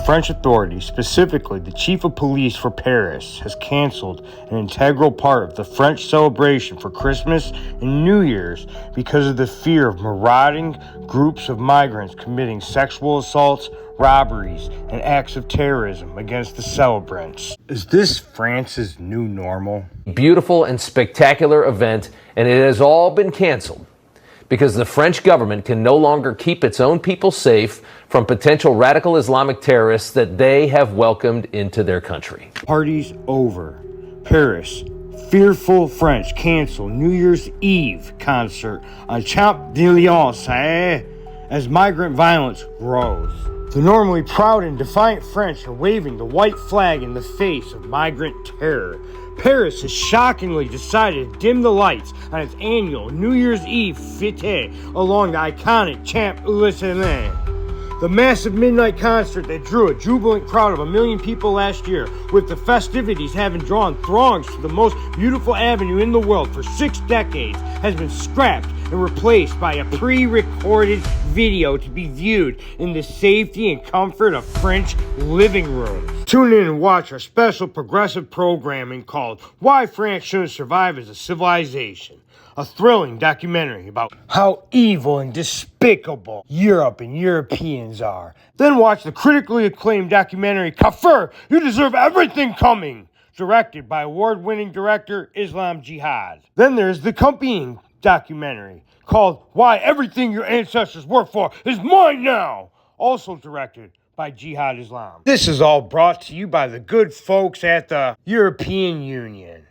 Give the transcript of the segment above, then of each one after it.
French authorities, specifically the chief of police for Paris, has canceled an integral part of the French celebration for Christmas and New Year's because of the fear of marauding groups of migrants committing sexual assaults, robberies, and acts of terrorism against the celebrants. Is this France's new normal? Beautiful and spectacular event, and it has all been canceled because the French government can no longer keep its own people safe from potential radical Islamic terrorists that they have welcomed into their country. Party's over. Paris. Fearful French cancel New Year's Eve concert on Champs-Élysées as migrant violence grows. The normally proud and defiant French are waving the white flag in the face of migrant terror. Paris has shockingly decided to dim the lights on its annual New Year's Eve fete along the iconic Champs-Élysées. The massive midnight concert that drew a jubilant crowd of 1 million people last year, with the festivities having drawn throngs to the most beautiful avenue in the world for 6 decades, has been scrapped and replaced by a pre-recorded video to be viewed in the safety and comfort of French living rooms. Tune in and watch our special progressive programming called Why France Shouldn't Survive as a Civilization. A thrilling documentary about how evil and despicable Europe and Europeans are. Then watch the critically acclaimed documentary Kafir, You Deserve Everything Coming, directed by award-winning director Islam Jihad. Then there's the accompanying documentary called Why Everything Your Ancestors Worked For Is Mine Now, also directed by Jihad Islam. This is all brought to you by the good folks at the European Union.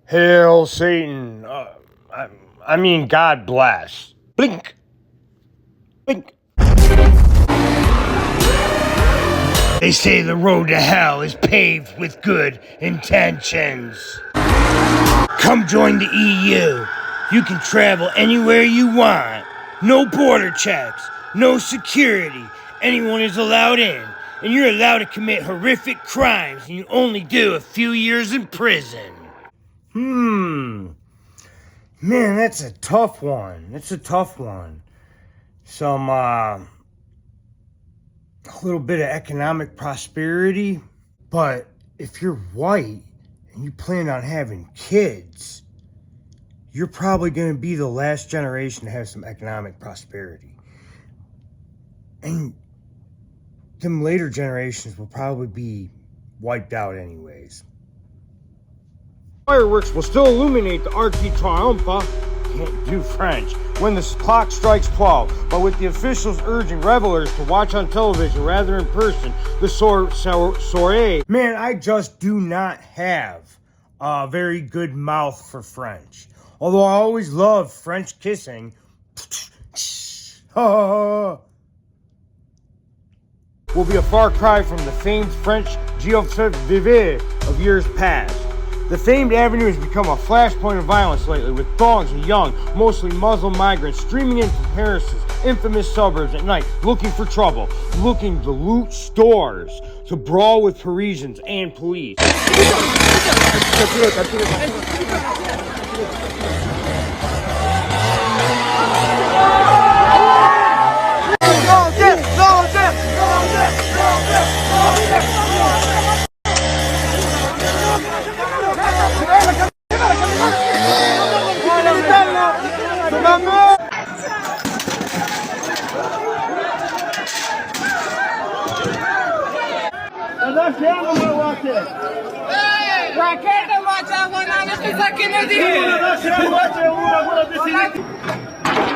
Hail Satan. God bless. Blink. Blink. They say the road to hell is paved with good intentions. Come join the EU. You can travel anywhere you want. No border checks, no security. Anyone is allowed in. And you're allowed to commit horrific crimes, and you only do a few years in prison. Man, that's a tough one. Some, a little bit of economic prosperity. But if you're white and you plan on having kids, you're probably going to be the last generation to have some economic prosperity. And them later generations will probably be wiped out anyways. Fireworks will still illuminate the Arc de Triomphe, can't do French, when the clock strikes 12, but with the officials urging revelers to watch on television rather in person, the soirée. Man, I just do not have a very good mouth for French. Although I always love French kissing. Will be a far cry from the famed French Giuseppe Vive of years past. The famed avenue has become a flashpoint of violence lately, with throngs of young, mostly Muslim migrants streaming in from Paris's infamous suburbs at night, looking for trouble, looking to loot stores, to brawl with Parisians and police.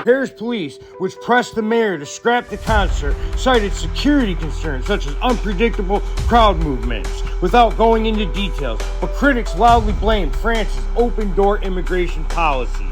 Paris police, which pressed the mayor to scrap the concert, cited security concerns such as unpredictable crowd movements, without going into details, but critics loudly blamed France's open-door immigration policy.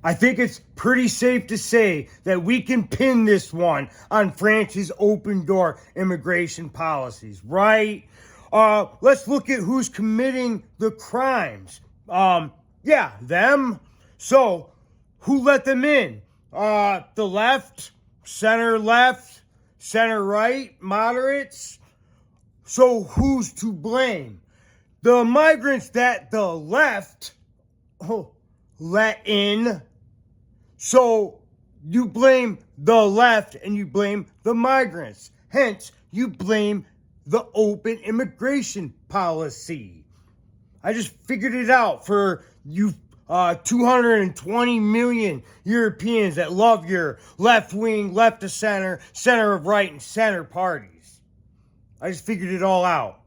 I think it's pretty safe to say that we can pin this one on France's open-door immigration policies, right? Let's look at who's committing the crimes. Them. So, who let them in? The left, center right, moderates. So, who's to blame? The migrants that the left let in. So, you blame the left and you blame the migrants. Hence, you blame the open immigration policy. I just figured it out for you 220 million Europeans that love your left wing, left of center, center of right, and center parties. I just figured it all out.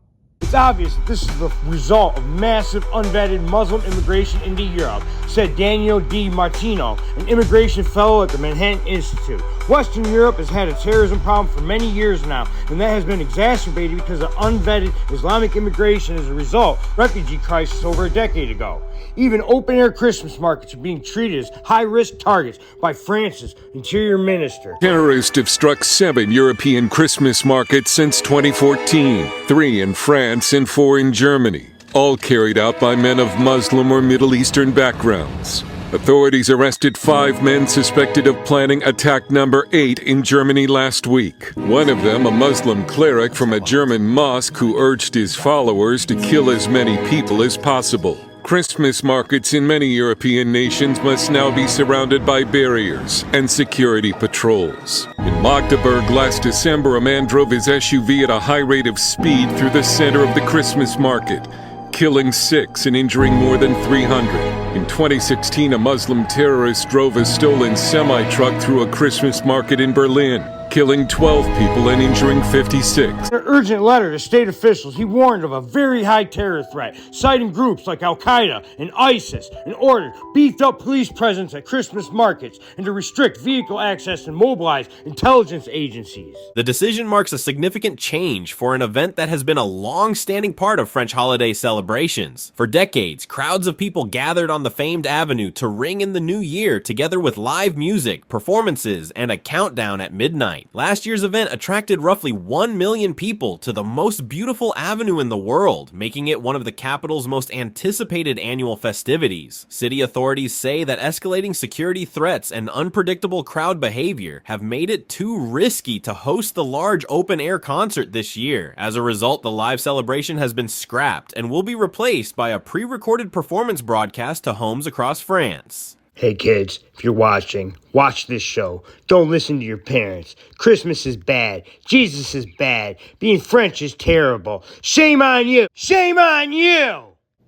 It's obvious that this is the result of massive unvetted Muslim immigration into Europe, said Daniel Di Martino, an immigration fellow at the Manhattan Institute. Western Europe has had a terrorism problem for many years now, and that has been exacerbated because of unvetted Islamic immigration as a result of the refugee crisis over a decade ago. Even open-air Christmas markets are being treated as high-risk targets by France's Interior Minister. Terrorists have struck 7 European Christmas markets since 2014, 3 in France and 4 in Germany, all carried out by men of Muslim or Middle Eastern backgrounds. Authorities arrested 5 men suspected of planning attack number 8 in Germany last week. One of them, a Muslim cleric from a German mosque who urged his followers to kill as many people as possible. Christmas markets in many European nations must now be surrounded by barriers and security patrols. In Magdeburg last December, a man drove his SUV at a high rate of speed through the center of the Christmas market, killing 6 and injuring more than 300. In 2016, a Muslim terrorist drove a stolen semi-truck through a Christmas market in Berlin, killing 12 people and injuring 56. In an urgent letter to state officials, he warned of a very high terror threat, citing groups like Al-Qaeda and ISIS, and ordered beefed up police presence at Christmas markets and to restrict vehicle access and mobilize intelligence agencies. The decision marks a significant change for an event that has been a long-standing part of French holiday celebrations. For decades, crowds of people gathered on the famed avenue to ring in the new year together with live music, performances, and a countdown at midnight. Last year's event attracted roughly 1 million people to the most beautiful avenue in the world, making it one of the capital's most anticipated annual festivities. City authorities say that escalating security threats and unpredictable crowd behavior have made it too risky to host the large open-air concert this year. As a result, the live celebration has been scrapped and will be replaced by a pre-recorded performance broadcast to homes across France. Hey kids, if you're watching, watch this show. Don't listen to your parents. Christmas is bad. Jesus is bad. Being French is terrible. Shame on you! Shame on you!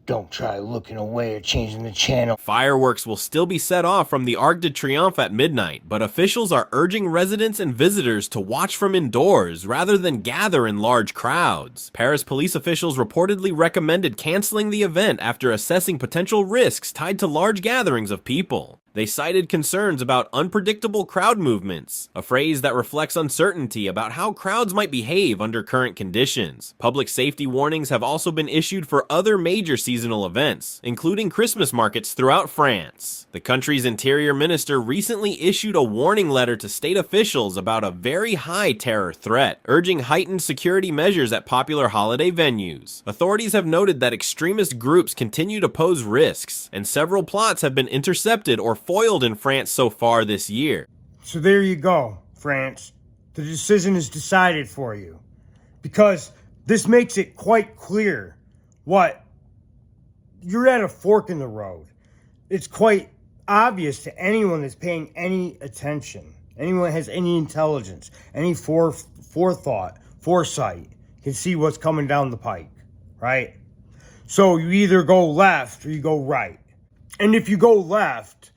Don't try looking away or changing the channel. Fireworks will still be set off from the Arc de Triomphe at midnight, but officials are urging residents and visitors to watch from indoors rather than gather in large crowds. Paris police officials reportedly recommended canceling the event after assessing potential risks tied to large gatherings of people. They cited concerns about unpredictable crowd movements, a phrase that reflects uncertainty about how crowds might behave under current conditions. Public safety warnings have also been issued for other major seasonal events, including Christmas markets throughout France. The country's interior minister recently issued a warning letter to state officials about a very high terror threat, urging heightened security measures at popular holiday venues. Authorities have noted that extremist groups continue to pose risks, and several plots have been intercepted or foiled in France so far this year. So there you go, France. The decision is decided for you. Because this makes it quite clear what you're at a fork in the road. It's quite obvious to anyone that's paying any attention, anyone that has any intelligence, any forethought, foresight, can see what's coming down the pike, right? So you either go left or you go right. And if you go left,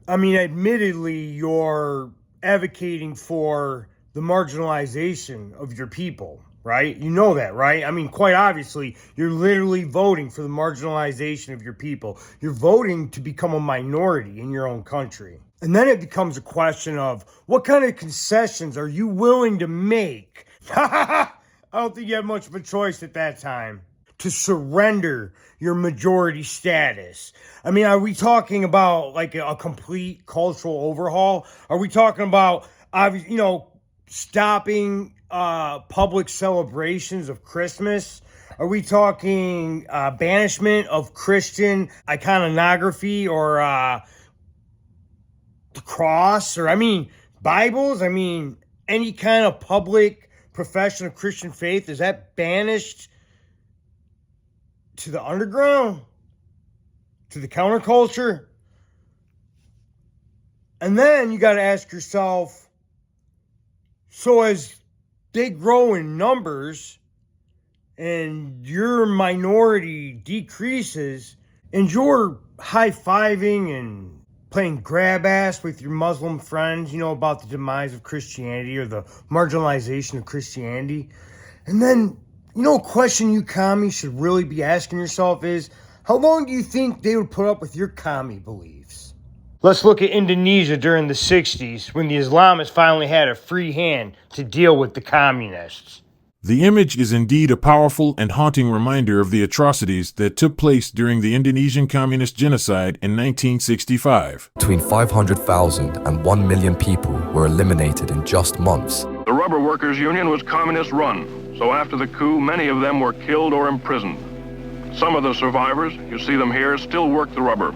I mean, admittedly, you're advocating for the marginalization of your people, right? You know that, right? I mean, quite obviously, you're literally voting for the marginalization of your people. You're voting to become a minority in your own country. And then it becomes a question of what kind of concessions are you willing to make? I don't think you have much of a choice at that time to surrender your majority status. I mean, are we talking about like a complete cultural overhaul? Are we talking about, stopping public celebrations of Christmas? Are we talking banishment of Christian iconography or the cross? Or, Bibles? Any kind of public profession of Christian faith, is that banished to the underground, to the counterculture? And then you got to ask yourself, so as they grow in numbers and your minority decreases and you're high-fiving and playing grab ass with your Muslim friends, about the demise of Christianity or the marginalization of Christianity. And then, a question you commies should really be asking yourself is, how long do you think they would put up with your commie beliefs? Let's look at Indonesia during the 60s when the Islamists finally had a free hand to deal with the communists. The image is indeed a powerful and haunting reminder of the atrocities that took place during the Indonesian communist genocide in 1965. Between 500,000 and 1 million people were eliminated in just months. The Rubber Workers Union was communist-run, so after the coup, many of them were killed or imprisoned. Some of the survivors, you see them here, still work the rubber,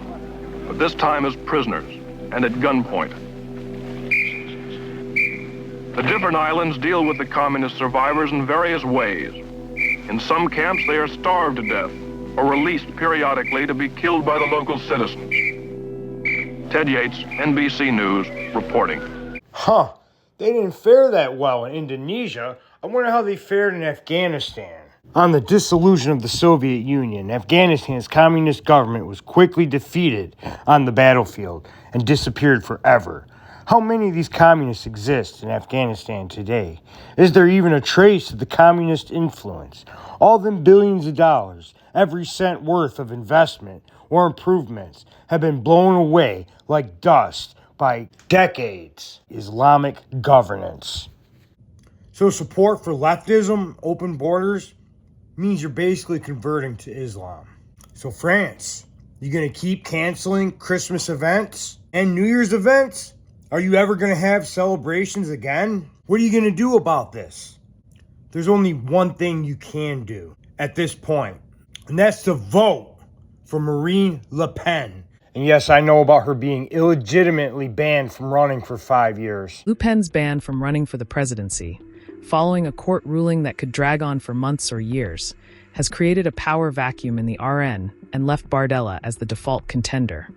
but this time as prisoners and at gunpoint. The different islands deal with the communist survivors in various ways. In some camps, they are starved to death or released periodically to be killed by the local citizens. Ted Yates, NBC News, reporting. They didn't fare that well in Indonesia. I wonder how they fared in Afghanistan. On the dissolution of the Soviet Union, Afghanistan's communist government was quickly defeated on the battlefield and disappeared forever. How many of these communists exist in Afghanistan today? Is there even a trace of the communist influence? All them billions of dollars, every cent worth of investment or improvements have been blown away like dust by decades Islamic governance. So support for leftism, open borders, means you're basically converting to Islam. So France, you gonna keep canceling Christmas events and New Year's events? Are you ever going to have celebrations again? What are you going to do about this? There's only one thing you can do at this point, and that's to vote for Marine Le Pen. And yes, I know about her being illegitimately banned from running for 5 years. Le Pen's ban from running for the presidency, following a court ruling that could drag on for months or years, has created a power vacuum in the RN and left Bardella as the default contender.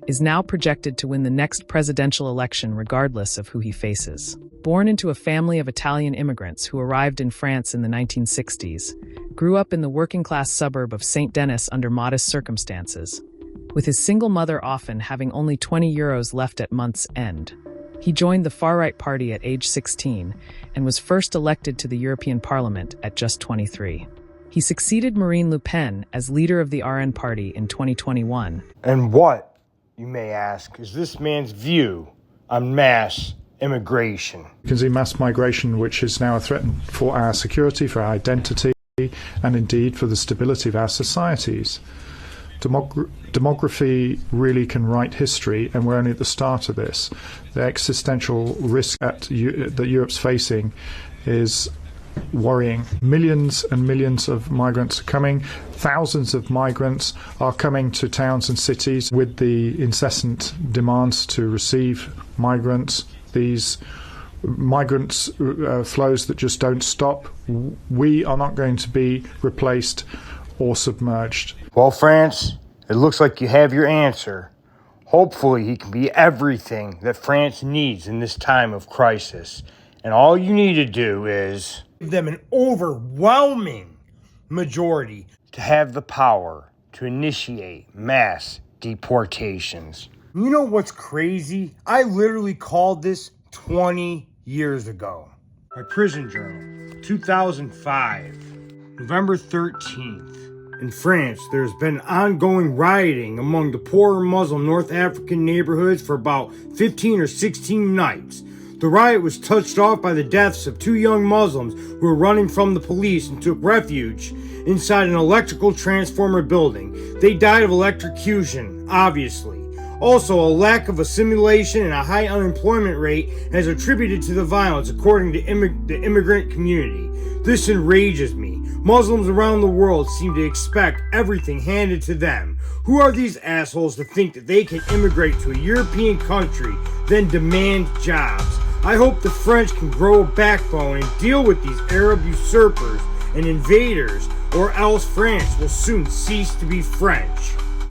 Is now projected to win the next presidential election regardless of who he faces. Born into a family of Italian immigrants who arrived in France in the 1960s, grew up in the working-class suburb of St. Denis under modest circumstances, with his single mother often having only 20 euros left at month's end. He joined the far-right party at age 16 and was first elected to the European Parliament at just 23. He succeeded Marine Le Pen as leader of the RN party in 2021. And what, you may ask, is this man's view on mass immigration? You can see mass migration, which is now a threat for our security, for our identity, and indeed for the stability of our societies. Demography really can write history, and we're only at the start of this. The existential risk that Europe's facing is worrying. Millions and millions of migrants are coming. Thousands of migrants are coming to towns and cities with the incessant demands to receive migrants. These migrants flows that just don't stop. We are not going to be replaced or submerged. Well, France, it looks like you have your answer. Hopefully he can be everything that France needs in this time of crisis. And all you need to do is give them an overwhelming majority to have the power to initiate mass deportations. You know what's crazy? I literally called this 20 years ago. My prison journal, 2005, November 13th. In France, there's been ongoing rioting among the poorer Muslim North African neighborhoods for about 15 or 16 nights. The riot was touched off by the deaths of 2 young Muslims who were running from the police and took refuge inside an electrical transformer building. They died of electrocution, obviously. Also, a lack of assimilation and a high unemployment rate has attributed to the violence, according to the immigrant community. This enrages me. Muslims around the world seem to expect everything handed to them. Who are these assholes to think that they can immigrate to a European country, then demand jobs? I hope the French can grow a backbone and deal with these Arab usurpers and invaders, or else France will soon cease to be French.